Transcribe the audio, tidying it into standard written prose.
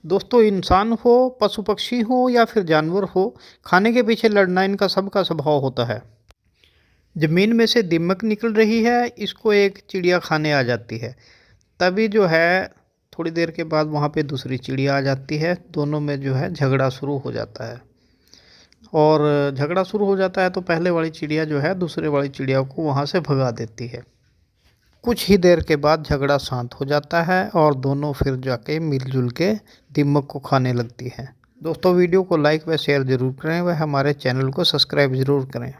दोस्तों, इंसान हो, पशु पक्षी हो या फिर जानवर हो, खाने के पीछे लड़ना इनका सबका स्वभाव होता है। ज़मीन में से दीमक निकल रही है, इसको एक चिड़िया खाने आ जाती है। तभी जो है थोड़ी देर के बाद वहाँ पे दूसरी चिड़िया आ जाती है, दोनों में जो है झगड़ा शुरू हो जाता है। और झगड़ा शुरू हो जाता है तो पहले वाली चिड़िया जो है दूसरे वाली चिड़िया को वहाँ से भगा देती है। कुछ ही देर के बाद झगड़ा शांत हो जाता है और दोनों फिर जाके मिलजुल के दीमक को खाने लगती हैं। दोस्तों, वीडियो को लाइक व शेयर ज़रूर करें व हमारे चैनल को सब्सक्राइब ज़रूर करें।